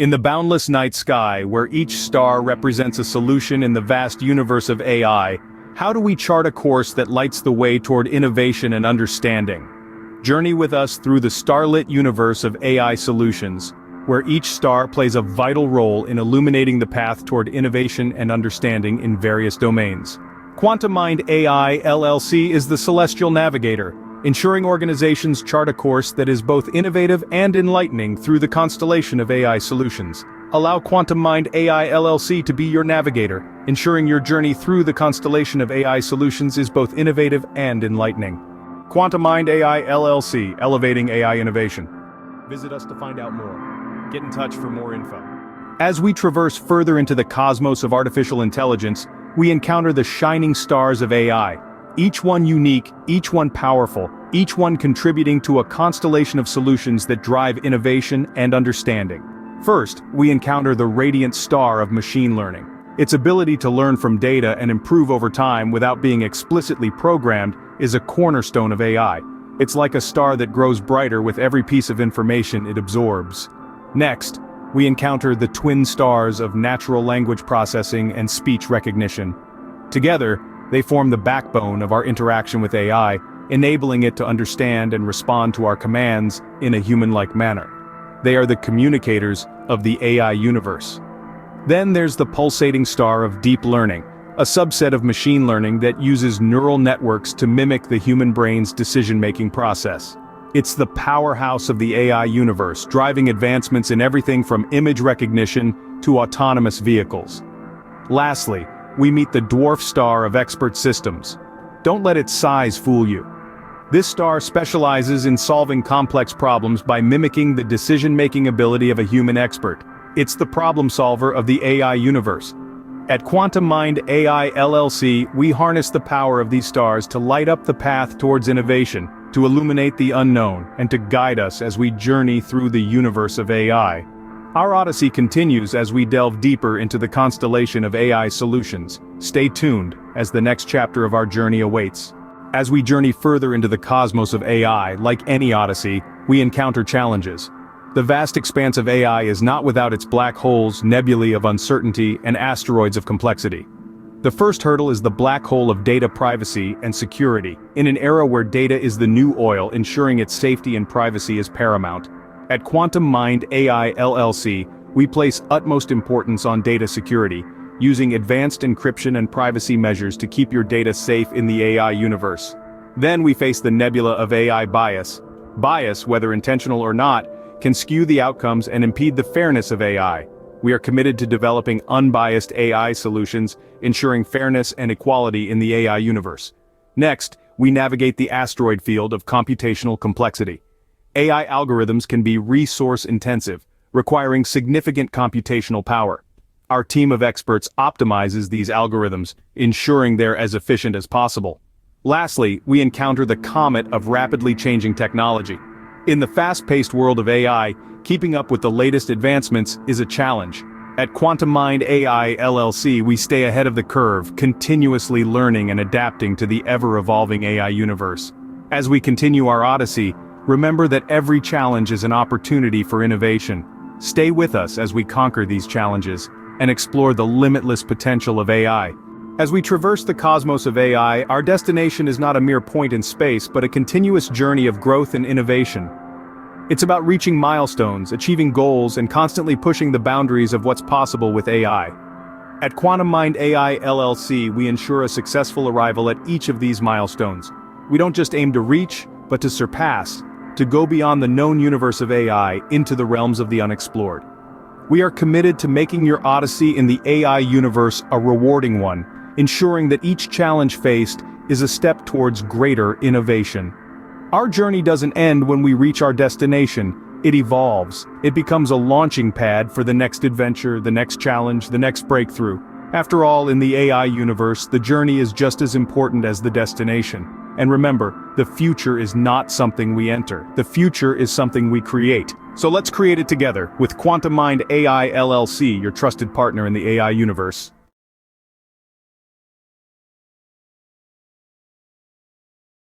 In the boundless night sky, where each star represents a solution in the vast universe of AI, how do we chart a course that lights the way toward innovation and understanding? Journey with us through the starlit universe of AI solutions, where each star plays a vital role in illuminating the path toward innovation and understanding in various domains. QuantumMind AI LLC is the celestial navigator, ensuring organizations chart a course that is both innovative and enlightening through the constellation of AI solutions. Allow QuantumMind AI LLC to be your navigator, ensuring your journey through the constellation of AI solutions is both innovative and enlightening. QuantumMind AI LLC, elevating AI innovation. Visit us to find out more. Get in touch for more info. As we traverse further into the cosmos of artificial intelligence, we encounter the shining stars of AI. Each one unique, each one powerful, each one contributing to a constellation of solutions that drive innovation and understanding. First, we encounter the radiant star of machine learning. Its ability to learn from data and improve over time without being explicitly programmed is a cornerstone of AI. It's like a star that grows brighter with every piece of information it absorbs. Next, we encounter the twin stars of natural language processing and speech recognition. Together, they form the backbone of our interaction with AI, enabling it to understand and respond to our commands in a human-like manner. They are the communicators of the AI universe. Then there's the pulsating star of deep learning, a subset of machine learning that uses neural networks to mimic the human brain's decision-making process. It's the powerhouse of the AI universe, driving advancements in everything from image recognition to autonomous vehicles. Lastly, we meet the dwarf star of expert systems. Don't let its size fool you. This star specializes in solving complex problems by mimicking the decision-making ability of a human expert. It's the problem solver of the AI universe. At QuantumMind AI LLC, we harness the power of these stars to light up the path towards innovation, to illuminate the unknown, and to guide us as we journey through the universe of AI. Our odyssey continues as we delve deeper into the constellation of AI solutions. Stay tuned, as the next chapter of our journey awaits. As we journey further into the cosmos of AI, like any odyssey, we encounter challenges. The vast expanse of AI is not without its black holes, nebulae of uncertainty, and asteroids of complexity. The first hurdle is the black hole of data privacy and security. In an era where data is the new oil, ensuring its safety and privacy is paramount. At QuantumMind AI LLC, we place utmost importance on data security, using advanced encryption and privacy measures to keep your data safe in the AI universe. Then we face the nebula of AI bias. Bias, whether intentional or not, can skew the outcomes and impede the fairness of AI. We are committed to developing unbiased AI solutions, ensuring fairness and equality in the AI universe. Next, we navigate the asteroid field of computational complexity. AI algorithms can be resource-intensive, requiring significant computational power. Our team of experts optimizes these algorithms, ensuring they're as efficient as possible. Lastly, we encounter the comet of rapidly changing technology. In the fast-paced world of AI, keeping up with the latest advancements is a challenge. At QuantumMind AI LLC, we stay ahead of the curve, continuously learning and adapting to the ever-evolving AI universe. As we continue our odyssey, remember that every challenge is an opportunity for innovation. Stay with us as we conquer these challenges and explore the limitless potential of AI. As we traverse the cosmos of AI, our destination is not a mere point in space, but a continuous journey of growth and innovation. It's about reaching milestones, achieving goals, and constantly pushing the boundaries of what's possible with AI. At QuantumMind AI LLC, we ensure a successful arrival at each of these milestones. We don't just aim to reach, but to surpass, to go beyond the known universe of AI into the realms of the unexplored. We are committed to making your odyssey in the AI universe a rewarding one, ensuring that each challenge faced is a step towards greater innovation. Our journey doesn't end when we reach our destination, it evolves. It becomes a launching pad for the next adventure, the next challenge, the next breakthrough. After all, in the AI universe, the journey is just as important as the destination. And remember, the future is not something we enter. The future is something we create. So let's create it together with QuantumMind AI LLC, your trusted partner in the AI universe.